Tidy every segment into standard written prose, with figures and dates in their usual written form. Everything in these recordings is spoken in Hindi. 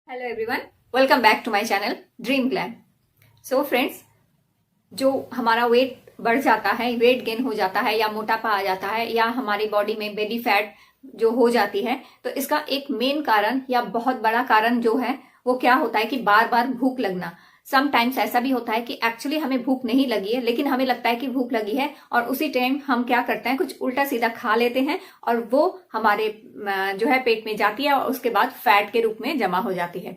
Hello everyone, welcome back to my channel dream glam. So friends, जो हमारा वेट बढ़ जाता है, वेट गेन हो जाता है या मोटापा आ जाता है या हमारी बॉडी में बेली फैट जो हो जाती है, तो इसका एक मेन कारण या बहुत बड़ा कारण जो है वो क्या होता है कि बार बार भूख लगना। समटाइम्स ऐसा भी होता है कि एक्चुअली हमें भूख नहीं लगी है, लेकिन हमें लगता है कि भूख लगी है और उसी टाइम हम क्या करते हैं, कुछ उल्टा सीधा खा लेते हैं और वो हमारे जो है पेट में जाती है और उसके बाद फैट के रूप में जमा हो जाती है।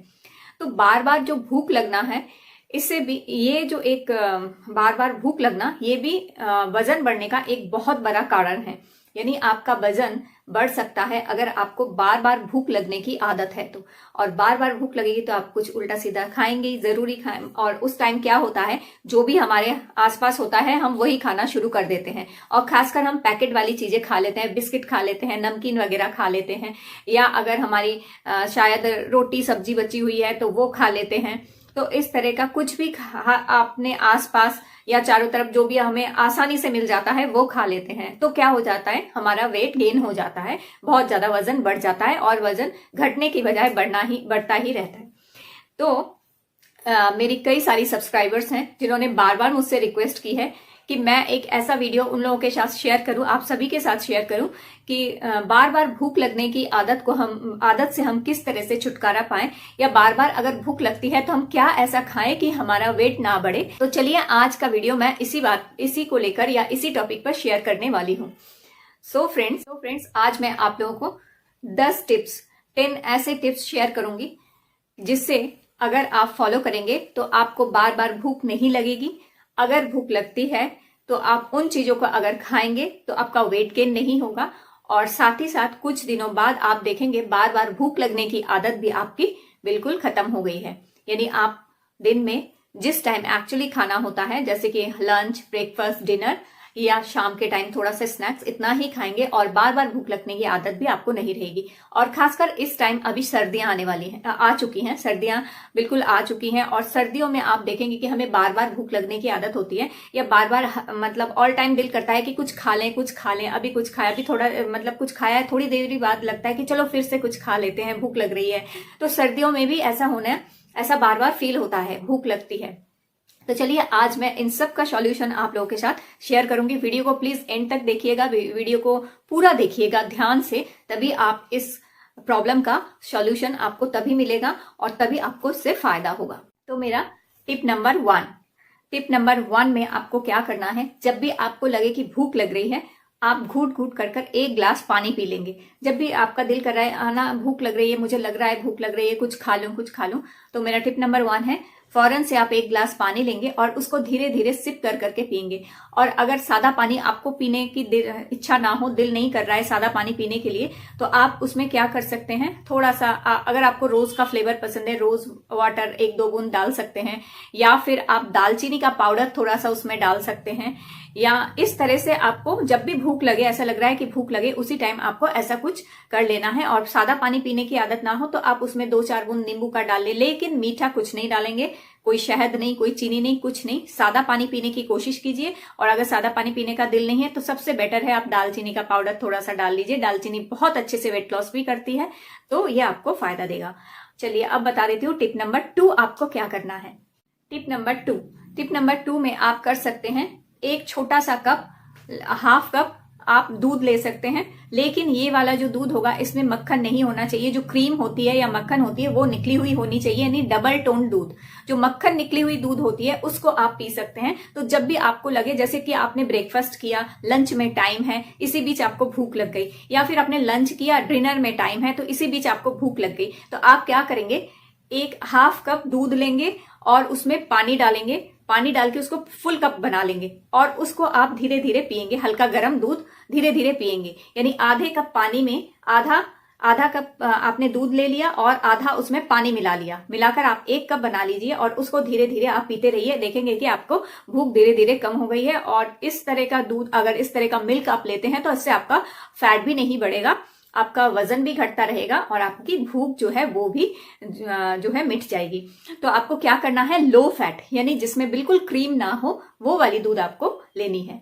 तो बार बार जो भूख लगना है, इससे भी ये जो एक बार बार भूख लगना, ये भी वजन बढ़ने का एक बहुत बड़ा कारण है। यानी आपका वजन बढ़ सकता है अगर आपको बार बार भूख लगने की आदत है तो। और बार बार भूख लगेगी तो आप कुछ उल्टा सीधा खाएंगे, जरूरी खाएं। और उस टाइम क्या होता है, जो भी हमारे आसपास होता है हम वही खाना शुरू कर देते हैं। और खासकर हम पैकेट वाली चीजें खा लेते हैं, बिस्किट खा लेते हैं, नमकीन वगैरह खा लेते हैं, या अगर हमारी शायद रोटी सब्जी बची हुई है तो वो खा लेते हैं। तो इस तरह का कुछ भी अपने आसपास या चारों तरफ जो भी हमें आसानी से मिल जाता है वो खा लेते हैं। तो क्या हो जाता है, हमारा वेट गेन हो जाता है, बहुत ज्यादा वजन बढ़ जाता है और वजन घटने की बजाय बढ़ता ही रहता है। तो मेरी कई सारी सब्सक्राइबर्स हैं जिन्होंने बार बार मुझसे रिक्वेस्ट की है कि मैं एक ऐसा वीडियो उन लोगों के साथ शेयर करूं, आप सभी के साथ शेयर करूं कि बार बार भूख लगने की आदत से हम किस तरह से छुटकारा पाएं, या बार बार अगर भूख लगती है तो हम क्या ऐसा खाएं कि हमारा वेट ना बढ़े। तो चलिए आज का वीडियो मैं इसी को लेकर या इसी टॉपिक पर शेयर करने वाली हूँ। सो फ्रेंड्स, आज मैं आप लोगों को 10 ऐसे टिप्स शेयर करूंगी जिससे अगर आप फॉलो करेंगे तो आपको बार बार भूख नहीं लगेगी। अगर भूख लगती है तो आप उन चीजों को अगर खाएंगे तो आपका वेट गेन नहीं होगा, और साथ ही साथ कुछ दिनों बाद आप देखेंगे बार बार भूख लगने की आदत भी आपकी बिल्कुल खत्म हो गई है। यानी आप दिन में जिस टाइम एक्चुअली खाना होता है, जैसे कि लंच, ब्रेकफास्ट, डिनर या शाम के टाइम थोड़ा सा स्नैक्स, इतना ही खाएंगे और बार बार भूख लगने की आदत भी आपको नहीं रहेगी। और खासकर इस टाइम अभी सर्दियां आने वाली हैं, आ चुकी हैं, सर्दियां बिल्कुल आ चुकी हैं, और सर्दियों में आप देखेंगे कि हमें बार बार भूख लगने की आदत होती है, या बार बार मतलब ऑल टाइम दिल करता है कि कुछ खा लें, अभी कुछ खाया, अभी थोड़ा मतलब कुछ खाया है, थोड़ी देर बाद लगता है कि चलो फिर से कुछ खा लेते हैं, भूख लग रही है। तो सर्दियों में भी ऐसा होना है, ऐसा बार बार फील होता है, भूख लगती है। तो चलिए आज मैं इन सब का सॉल्यूशन आप लोगों के साथ शेयर करूंगी। वीडियो को प्लीज एंड तक देखिएगा, वीडियो को पूरा देखिएगा ध्यान से, तभी आप इस प्रॉब्लम का सॉल्यूशन आपको तभी मिलेगा और तभी आपको इससे फायदा होगा। तो मेरा टिप नंबर वन में आपको क्या करना है, जब भी आपको लगे कि भूख लग रही है, आप घूट घूट कर 1 ग्लास पानी पी लेंगे। जब भी आपका दिल कर रहा है, आना भूख लग रही है, मुझे लग रहा है भूख लग रही है, कुछ खा लूं, तो मेरा टिप नंबर 1 है, फौरन से आप 1 ग्लास पानी लेंगे और उसको धीरे धीरे सिप करके पिएंगे। और अगर सादा पानी आपको पीने की इच्छा ना हो, दिल नहीं कर रहा है सादा पानी पीने के लिए, तो आप उसमें क्या कर सकते हैं, थोड़ा सा अगर आपको रोज का फ्लेवर पसंद है, रोज वाटर 1-2 बूंद डाल सकते हैं, या फिर आप दालचीनी का पाउडर थोड़ा सा उसमें डाल सकते हैं। या इस तरह से आपको जब भी भूख लगे, ऐसा लग रहा है कि भूख लगे, उसी टाइम आपको ऐसा कुछ कर लेना है। और सादा पानी पीने की आदत ना हो तो आप उसमें 2-4 बूंद नींबू का डाल ले, लेकिन मीठा कुछ नहीं डालेंगे, कोई शहद नहीं, कोई चीनी नहीं, कुछ नहीं। सादा पानी पीने की कोशिश कीजिए, और अगर सादा पानी पीने का दिल नहीं है तो सबसे बेटर है आप दालचीनी का पाउडर थोड़ा सा डाल लीजिए। दालचीनी बहुत अच्छे से वेट लॉस भी करती है, तो ये आपको फायदा देगा। चलिए अब बता देती हूँ टिप नंबर 2 आपको क्या करना है। टिप नंबर 2 में आप कर सकते हैं, एक छोटा सा कप, हाफ कप आप दूध ले सकते हैं, लेकिन ये वाला जो दूध होगा इसमें मक्खन नहीं होना चाहिए। जो क्रीम होती है या मक्खन होती है वो निकली हुई होनी चाहिए, यानी डबल टोन दूध। जो मक्खन निकली हुई दूध होती है उसको आप पी सकते हैं। तो जब भी आपको लगे, जैसे कि आपने ब्रेकफास्ट किया, लंच में टाइम है, इसी बीच आपको भूख लग गई, या फिर आपने लंच किया, डिनर में टाइम है, तो इसी बीच आपको भूख लग गई, तो आप क्या करेंगे, एक हाफ कप दूध लेंगे और उसमें पानी डालेंगे, पानी डाल के उसको फुल कप बना लेंगे और उसको आप धीरे धीरे पिएंगे। हल्का गर्म दूध धीरे धीरे पिएंगे, यानी आधे कप पानी में आधा कप आपने दूध ले लिया और आधा उसमें पानी मिला लिया, मिलाकर आप 1 कप बना लीजिए और उसको धीरे धीरे आप पीते रहिए। देखेंगे कि आपको भूख धीरे धीरे कम हो गई है। और इस तरह का दूध, अगर इस तरह का मिल्क आप लेते हैं तो इससे आपका फैट भी नहीं बढ़ेगा, आपका वजन भी घटता रहेगा और आपकी भूख जो है वो भी जो है मिट जाएगी। तो आपको क्या करना है, लो फैट, यानी जिसमें बिल्कुल क्रीम ना हो, वो वाली दूध आपको लेनी है।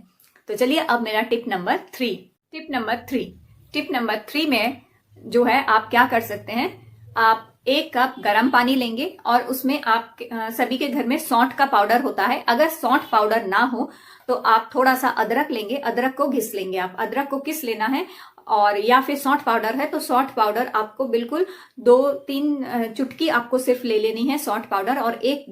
तो चलिए अब मेरा टिप नंबर 3 में जो है आप क्या कर सकते हैं, आप 1 कप गर्म पानी लेंगे और उसमें आप सभी के घर में सौंठ का पाउडर होता है। अगर सौंठ पाउडर ना हो तो आप थोड़ा सा अदरक लेंगे, अदरक को घिस लेंगे। आप अदरक को घिस लेना है, और या फिर सौंठ पाउडर है तो सौंठ पाउडर आपको बिल्कुल 2-3 चुटकी आपको सिर्फ ले लेनी है सौंठ पाउडर, और 1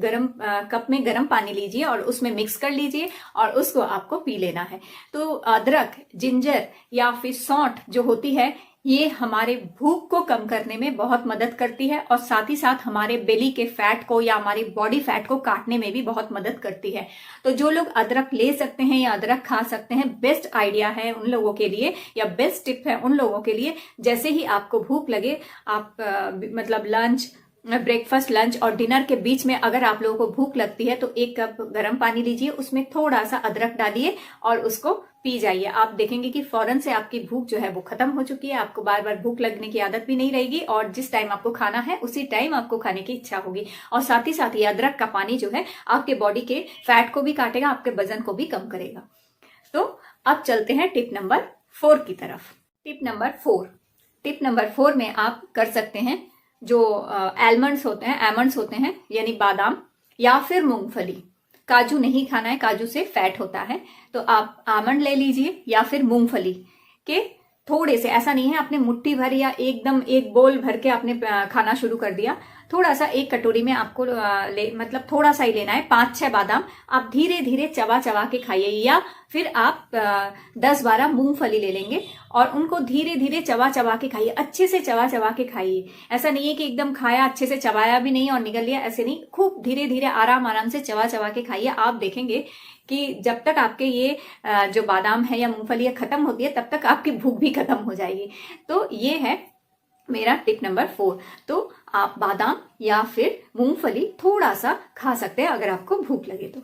कप में गर्म पानी लीजिए और उसमें मिक्स कर लीजिए और उसको आपको पी लेना है। तो अदरक, जिंजर या फिर सौंठ जो होती है, ये हमारे भूख को कम करने में बहुत मदद करती है, और साथ ही साथ हमारे बेली के फैट को या हमारी बॉडी फैट को काटने में भी बहुत मदद करती है। तो जो लोग अदरक ले सकते हैं या अदरक खा सकते हैं, बेस्ट आइडिया है उन लोगों के लिए, या बेस्ट टिप है उन लोगों के लिए। जैसे ही आपको भूख लगे, आप मतलब लंच, ब्रेकफास्ट, लंच और डिनर के बीच में अगर आप लोगों को भूख लगती है तो 1 कप गर्म पानी लीजिए, उसमें थोड़ा सा अदरक डालिए और उसको पी जाइए। आप देखेंगे कि फौरन से आपकी भूख जो है वो खत्म हो चुकी है, आपको बार बार भूख लगने की आदत भी नहीं रहेगी, और जिस टाइम आपको खाना है उसी टाइम आपको खाने की इच्छा होगी। और साथ ही साथ ये अदरक का पानी जो है आपके बॉडी के फैट को भी काटेगा, आपके वजन को भी कम करेगा। तो अब चलते हैं टिप नंबर 4 की तरफ। टिप नंबर 4 में आप कर सकते हैं जो आलमंड्स होते हैं यानी बादाम या फिर मूंगफली। काजू नहीं खाना है, काजू से फैट होता है, तो आप आमंड ले लीजिए या फिर मूंगफली के थोड़े से, ऐसा नहीं है आपने मुट्ठी भर या एकदम 1 बोल भर के आपने खाना शुरू कर दिया। थोड़ा सा 1 कटोरी में आपको मतलब थोड़ा सा ही लेना है। 5-6 बादाम आप धीरे धीरे चबा चबा के खाइए, या फिर आप 10-12 मूंगफली ले लेंगे और उनको धीरे धीरे चबा चबा के खाइए, अच्छे से चबा चबा के खाइए। ऐसा नहीं है कि एकदम खाया, अच्छे से चबाया भी नहीं और निगल लिया, ऐसे नहीं, खूब धीरे धीरे आराम आराम से चबा चबा के खाइए। आप देखेंगे कि जब तक आपके ये जो बादाम है या मूंगफली खत्म होती है, तब तक आपकी भूख भी खत्म हो जाएगी। तो ये है मेरा टिप नंबर 4। तो आप बादाम या फिर मूंगफली थोड़ा सा खा सकते हैं अगर आपको भूख लगे तो।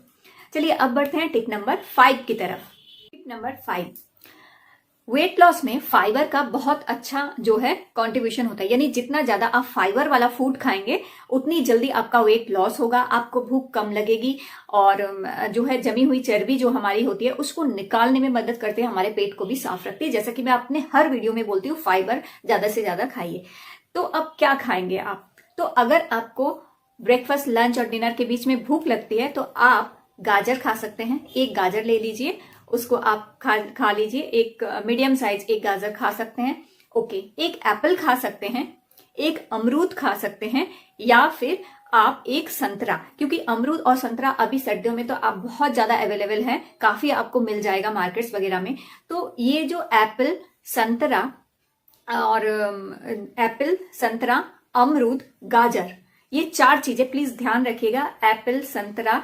चलिए अब बढ़ते हैं टिप नंबर 5 की तरफ। टिप नंबर 5, वेट लॉस में फाइबर का बहुत अच्छा जो है कंट्रीब्यूशन होता है, यानी जितना ज्यादा आप फाइबर वाला फूड खाएंगे उतनी जल्दी आपका वेट लॉस होगा, आपको भूख कम लगेगी, और जो है जमी हुई चर्बी जो हमारी होती है उसको निकालने में मदद करते हैं, हमारे पेट को भी साफ रखती है। जैसा कि मैं अपने हर वीडियो में बोलती हूँ, फाइबर ज्यादा से ज्यादा खाइए। तो अब क्या खाएंगे आप? तो अगर आपको ब्रेकफास्ट, लंच और डिनर के बीच में भूख लगती है तो आप गाजर खा सकते हैं। 1 गाजर ले लीजिए, उसको आप खा लीजिए। 1 मीडियम साइज 1 गाजर खा सकते हैं। ओके, 1 एप्पल खा सकते हैं, 1 अमरूद खा सकते हैं, या फिर आप 1 संतरा, क्योंकि अमरूद और संतरा अभी सर्दियों में तो आप बहुत ज्यादा अवेलेबल है, काफी आपको मिल जाएगा मार्केट्स वगैरह में। तो ये जो एप्पल, संतरा और एप्पल, संतरा, अमरूद, गाजर, ये 4 चीजें प्लीज ध्यान रखिएगा। एप्पल, संतरा,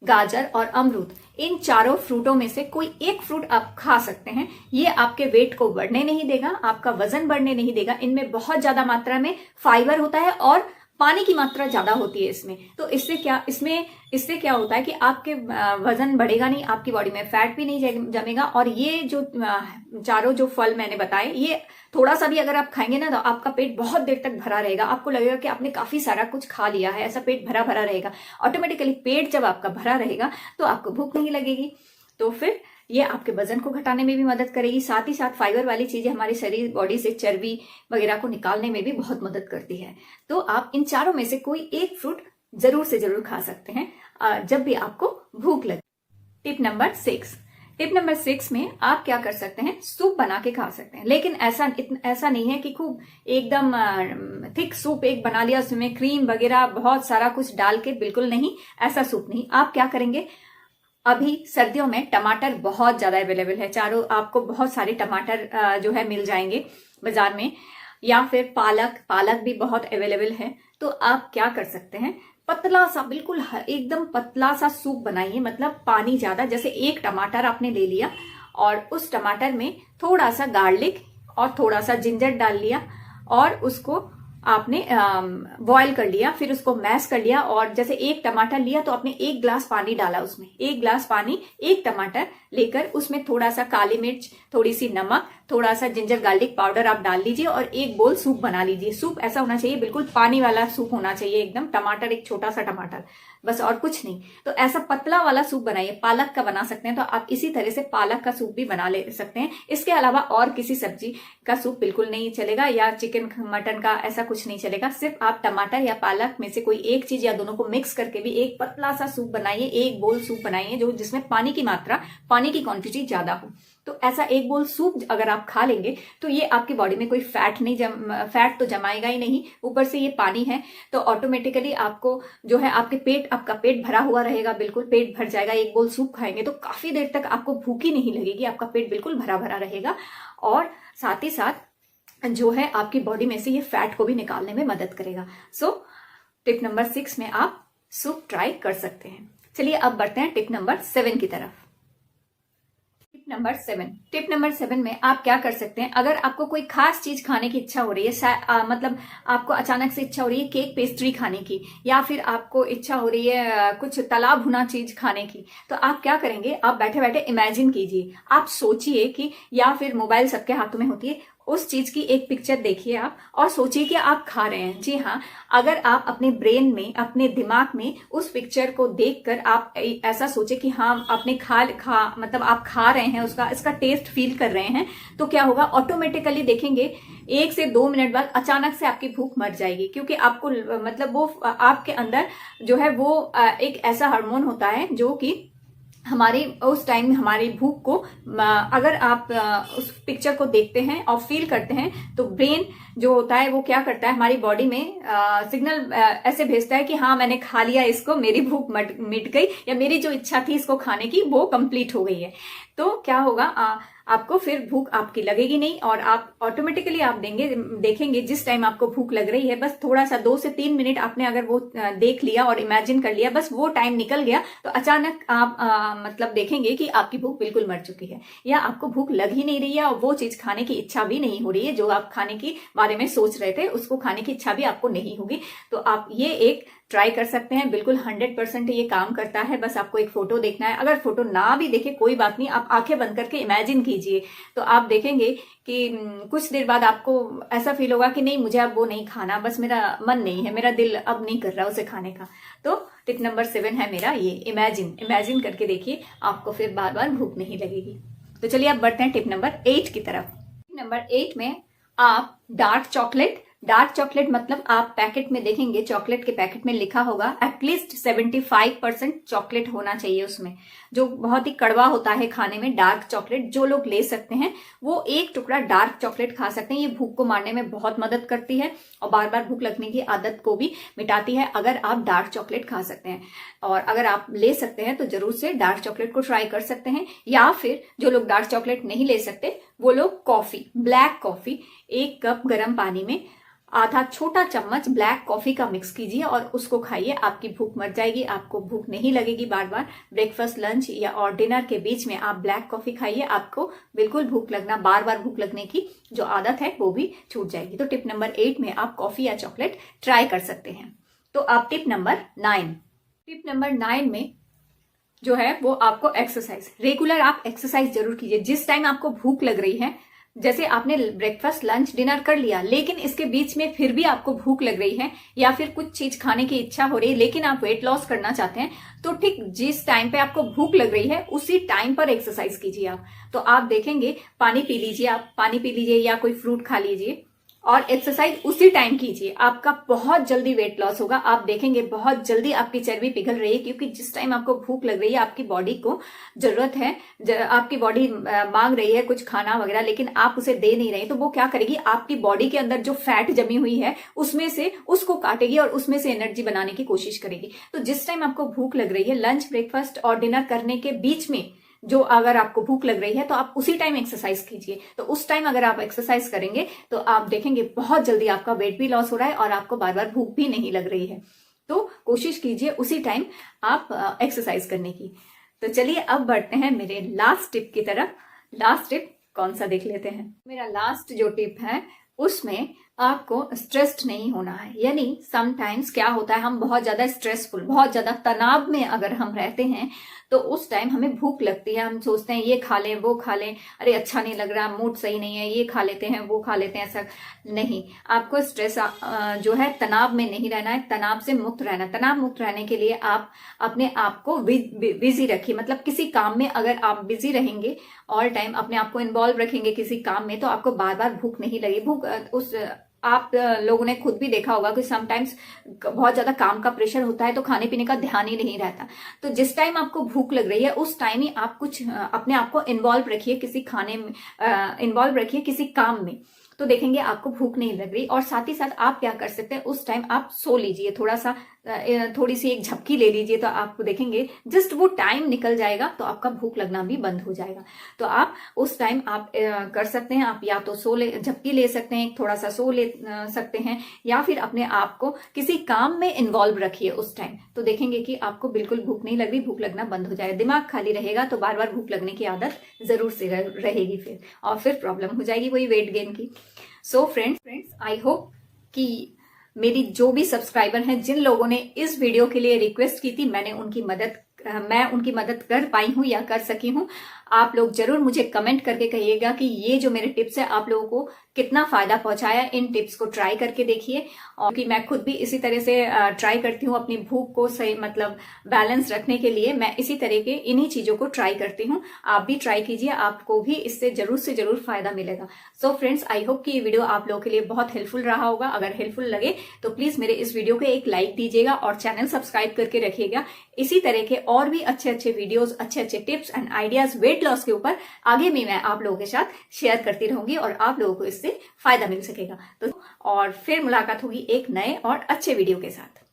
गाजर और अमरूद, इन चारों फ्रूटों में से कोई एक फ्रूट आप खा सकते हैं। ये आपके वेट को बढ़ने नहीं देगा, आपका वजन बढ़ने नहीं देगा। इनमें बहुत ज्यादा मात्रा में फाइबर होता है और पानी की मात्रा ज्यादा होती है इसमें। तो इससे क्या होता है कि आपके वजन बढ़ेगा नहीं, आपकी बॉडी में फैट भी नहीं जमेगा। और ये जो चारों जो फल मैंने बताए, ये थोड़ा सा भी अगर आप खाएंगे ना तो आपका पेट बहुत देर तक भरा रहेगा। आपको लगेगा कि आपने काफी सारा कुछ खा लिया है, ऐसा पेट भरा भरा रहेगा। ऑटोमेटिकली पेट जब आपका भरा रहेगा तो आपको भूख नहीं लगेगी। तो फिर ये आपके वजन को घटाने में भी मदद करेगी। साथ ही साथ फाइबर वाली चीजें हमारे शरीर, बॉडी से चर्बी वगैरह को निकालने में भी बहुत मदद करती है। तो आप इन चारों में से कोई एक फ्रूट जरूर से जरूर खा सकते हैं जब भी आपको भूख लगे। टिप नंबर 6 में आप क्या कर सकते हैं, सूप बना के खा सकते हैं। लेकिन ऐसा नहीं है कि खूब एकदम थिक सूप एक बना लिया, उसमें क्रीम वगैरह बहुत सारा कुछ डाल के, बिल्कुल नहीं, ऐसा सूप नहीं। आप क्या करेंगे, अभी सर्दियों में टमाटर बहुत ज्यादा अवेलेबल है, आपको बहुत सारे टमाटर जो है मिल जाएंगे बाजार में, या फिर पालक भी बहुत अवेलेबल है। तो आप क्या कर सकते हैं, पतला सा, बिल्कुल एकदम पतला सा सूप बनाइए, मतलब पानी ज्यादा। जैसे 1 टमाटर आपने ले लिया और उस टमाटर में थोड़ा सा गार्लिक और थोड़ा सा जिंजर डाल लिया और उसको आपने बॉईल कर लिया, फिर उसको मैश कर लिया। और जैसे 1 टमाटर लिया तो आपने 1 गिलास पानी डाला उसमें, 1 गिलास पानी 1 टमाटर लेकर उसमें थोड़ा सा काली मिर्च, थोड़ी सी नमक, थोड़ा सा जिंजर गार्लिक पाउडर आप डाल लीजिए और 1 बोल सूप बना लीजिए। सूप ऐसा होना चाहिए, बिल्कुल पानी वाला सूप होना चाहिए एकदम, टमाटर, एक छोटा सा टमाटर, बस, और कुछ नहीं। तो ऐसा पतला वाला सूप बनाइए। पालक का बना सकते हैं तो आप इसी तरह से पालक का सूप भी बना ले सकते हैं। इसके अलावा और किसी सब्जी का सूप बिल्कुल नहीं चलेगा, या चिकन मटन का ऐसा कुछ नहीं चलेगा। सिर्फ आप टमाटर या पालक में से कोई एक चीज या दोनों को मिक्स करके भी एक पतला सा सूप बनाइए, एक बोल सूप बनाइए जो जिसमें पानी की मात्रा, पानी की क्वांटिटी ज्यादा हो। तो ऐसा एक बोल सूप अगर आप खा लेंगे तो ये आपकी बॉडी में कोई फैट तो जमाएगा ही नहीं, ऊपर से ये पानी है तो ऑटोमेटिकली आपको जो है आपका पेट भरा हुआ रहेगा, बिल्कुल पेट भर जाएगा। एक बोल सूप खाएंगे तो काफी देर तक आपको भूख ही नहीं लगेगी, आपका पेट बिल्कुल भरा भरा रहेगा और साथ ही साथ जो है आपकी बॉडी में से ये फैट को भी निकालने में मदद करेगा। सो टिप नंबर 6 में आप सूप ट्राई कर सकते हैं। चलिए अब बढ़ते हैं टिप नंबर 7 की तरफ। टिप नंबर 7 में आप क्या कर सकते हैं, अगर आपको कोई खास चीज खाने की इच्छा हो रही है, मतलब आपको अचानक से इच्छा हो रही है केक पेस्ट्री खाने की, या फिर आपको इच्छा हो रही है कुछ तला भुना चीज खाने की, तो आप क्या करेंगे, आप बैठे बैठे इमेजिन कीजिए, आप सोचिए कि, या फिर मोबाइल सबके हाथों में होती है, उस चीज की एक पिक्चर देखिए आप और सोचिए कि आप खा रहे हैं। जी हाँ, अगर आप अपने ब्रेन में, अपने दिमाग में उस पिक्चर को देखकर आप ऐसा सोचे कि हाँ अपने मतलब आप खा रहे हैं, इसका टेस्ट फील कर रहे हैं, तो क्या होगा, ऑटोमेटिकली देखेंगे 1 से 2 मिनट बाद अचानक से आपकी भूख मर जाएगी, क्योंकि आपको मतलब वो आपके अंदर जो है वो एक ऐसा हार्मोन होता है जो कि हमारी उस टाइम हमारी भूख को, अगर आप उस पिक्चर को देखते हैं और फील करते हैं तो ब्रेन जो होता है वो क्या करता है, हमारी बॉडी में सिग्नल ऐसे भेजता है कि हाँ मैंने खा लिया इसको, मेरी भूख मिट गई, या मेरी जो इच्छा थी इसको खाने की वो कंप्लीट हो गई है। तो क्या होगा, आपको फिर भूख आपकी लगेगी नहीं और आप ऑटोमेटिकली आप देखेंगे जिस टाइम आपको भूख लग रही है, बस थोड़ा सा 2 से 3 मिनट आपने अगर वो देख लिया और इमेजिन कर लिया, बस वो टाइम निकल गया तो अचानक आप मतलब देखेंगे कि आपकी भूख बिल्कुल मर चुकी है, या आपको भूख लग ही नहीं रही है और वो चीज खाने की इच्छा भी नहीं हो रही है, जो आप खाने के बारे में सोच रहे थे उसको खाने की इच्छा भी आपको नहीं होगी। तो आप ये एक ट्राई कर सकते हैं, बिल्कुल 100% ये काम करता है। बस आपको एक फोटो देखना है, अगर फोटो ना भी देखे कोई बात नहीं, आप आंखें बंद करके इमेजिन कीजिए तो आप देखेंगे कि कुछ देर बाद आपको ऐसा फील होगा कि नहीं मुझे अब वो नहीं खाना, बस मेरा मन नहीं है, मेरा दिल अब नहीं कर रहा उसे खाने का। तो टिप नंबर 7 है मेरा ये, इमेजिन करके देखिए, आपको फिर बार बार भूख नहीं लगेगी। तो चलिए अब बढ़ते हैं टिप नंबर 8 की तरफ। टिप नंबर 8 में आप डार्क चॉकलेट मतलब आप पैकेट में देखेंगे, चॉकलेट के पैकेट में लिखा होगा एटलीस्ट 75% चॉकलेट होना चाहिए उसमें, जो बहुत ही कड़वा होता है खाने में। डार्क चॉकलेट जो लोग ले सकते हैं वो एक टुकड़ा डार्क चॉकलेट खा सकते हैं, ये भूख को मारने में बहुत मदद करती है और बार बार भूख लगने की आदत को भी मिटाती है अगर आप डार्क चॉकलेट खा सकते हैं। और अगर आप ले सकते हैं तो जरूर से डार्क चॉकलेट को ट्राई कर सकते हैं, या फिर जो लोग डार्क चॉकलेट नहीं ले सकते वो लोग ब्लैक कॉफी 1 कप गर्म पानी में आधा छोटा चम्मच ब्लैक कॉफी का मिक्स कीजिए और उसको खाइए, आपकी भूख मर जाएगी, आपको भूख नहीं लगेगी बार बार। ब्रेकफास्ट, लंच या और डिनर के बीच में आप ब्लैक कॉफी खाइए, आपको बिल्कुल बार बार भूख लगने की जो आदत है वो भी छूट जाएगी। तो टिप नंबर 8 में आप कॉफी या चॉकलेट ट्राई कर सकते हैं। तो आप टिप नंबर 9 में जो है वो आपको एक्सरसाइज, रेगुलर आप एक्सरसाइज जरूर कीजिए। जिस टाइम आपको भूख लग रही है, जैसे आपने ब्रेकफास्ट, लंच, डिनर कर लिया, लेकिन इसके बीच में फिर भी आपको भूख लग रही है या फिर कुछ चीज खाने की इच्छा हो रही है, लेकिन आप वेट लॉस करना चाहते हैं, तो ठीक जिस टाइम पे आपको भूख लग रही है उसी टाइम पर एक्सरसाइज कीजिए आप। तो आप देखेंगे, पानी पी लीजिए या कोई फ्रूट खा लीजिए और एक्सरसाइज उसी टाइम कीजिए, आपका बहुत जल्दी वेट लॉस होगा। आप देखेंगे बहुत जल्दी आपकी चर्बी पिघल रही है, क्योंकि जिस टाइम आपको भूख लग रही है आपकी बॉडी को जरूरत है, आपकी बॉडी मांग रही है कुछ खाना वगैरह, लेकिन आप उसे दे नहीं रहे, तो वो क्या करेगी, आपकी बॉडी के अंदर जो फैट जमी हुई है उसमें से उसको काटेगी और उसमें से एनर्जी बनाने की कोशिश करेगी। तो जिस टाइम आपको भूख लग रही है, लंच, ब्रेकफास्ट और डिनर करने के बीच में जो अगर आपको भूख लग रही है तो आप उसी टाइम एक्सरसाइज कीजिए। तो उस टाइम अगर आप एक्सरसाइज करेंगे तो आप देखेंगे बहुत जल्दी आपका वेट भी लॉस हो रहा है और आपको बार बार भूख भी नहीं लग रही है। तो कोशिश कीजिए उसी टाइम आप एक्सरसाइज करने की। तो चलिए अब बढ़ते हैं मेरे लास्ट टिप की तरफ। लास्ट टिप कौन सा देख लेते हैं। मेरा लास्ट जो टिप है उसमें आपको स्ट्रेस्ड नहीं होना है। यानी समटाइम्स क्या होता है, हम बहुत ज्यादा स्ट्रेसफुल, बहुत ज्यादा तनाव में अगर हम रहते हैं तो उस टाइम हमें भूख लगती है, हम सोचते हैं ये खा लें वो खा लें, अरे अच्छा नहीं लग रहा, मूड सही नहीं है, ये खा लेते हैं वो खा लेते हैं। ऐसा नहीं, आपको स्ट्रेस जो है तनाव में नहीं रहना है, तनाव से मुक्त रहना। तनाव मुक्त रहने के लिए आप अपने आप को बिजी रखिए, मतलब किसी काम में अगर आप बिजी रहेंगे, ऑल टाइम अपने आप को इन्वॉल्व रखेंगे किसी काम में, तो आपको बार बार भूख नहीं लगेगी। आप लोगों ने खुद भी देखा होगा कि समटाइम्स बहुत ज्यादा काम का प्रेशर होता है तो खाने पीने का ध्यान ही नहीं रहता। तो जिस टाइम आपको भूख लग रही है उस टाइम ही आप कुछ अपने आप को इन्वॉल्व रखिए किसी खाने में, इन्वॉल्व रखिए किसी काम में, तो देखेंगे आपको भूख नहीं लग रही। और साथ ही साथ आप क्या कर सकते हैं, उस टाइम आप सो लीजिए, थोड़ा सा थोड़ी सी एक झपकी ले लीजिए, तो आपको देखेंगे जस्ट वो टाइम निकल जाएगा तो आपका भूख लगना भी बंद हो जाएगा। तो आप उस टाइम आप कर सकते हैं, आप या तो झपकी ले सकते हैं, थोड़ा सा सो ले सकते हैं, या फिर अपने आप को किसी काम में इन्वॉल्व रखिए उस टाइम, तो देखेंगे कि आपको बिल्कुल भूख नहीं लग रही, भूख लगना बंद हो जाएगा। दिमाग खाली रहेगा तो बार बार भूख लगने की आदत जरूर से रहेगी फिर, और फिर प्रॉब्लम हो जाएगी वही वेट गेन की। सो फ्रेंड्स आई होप कि मेरी जो भी सब्सक्राइबर हैं, जिन लोगों ने इस वीडियो के लिए रिक्वेस्ट की थी, मैं उनकी मदद कर पाई हूं या कर सकी हूं। आप लोग जरूर मुझे कमेंट करके कहिएगा कि ये जो मेरे टिप्स है आप लोगों को कितना फायदा पहुंचाया। इन टिप्स को ट्राई करके देखिए, और कि मैं खुद भी इसी तरह से ट्राई करती हूँ अपनी भूख को सही मतलब बैलेंस रखने के लिए। मैं इसी तरह के इन्हीं चीजों को ट्राई करती हूँ, आप भी ट्राई कीजिए, आपको भी इससे जरूर से जरूर फायदा मिलेगा। सो फ्रेंड्स आई होप कि ये वीडियो आप लोगों के लिए बहुत हेल्पफुल रहा होगा। अगर हेल्पफुल लगे तो प्लीज मेरे इस वीडियो को एक लाइक दीजिएगा और चैनल सब्सक्राइब करके रखिएगा। इसी तरह के और भी अच्छे वीडियोस, अच्छे tips and ideas weight loss के ऊपर आगे भी मैं आप लोगों के साथ शेयर करती रहूंगी और आप लोगों को इससे फायदा मिल सकेगा। तो और फिर मुलाकात होगी एक नए और अच्छे वीडियो के साथ।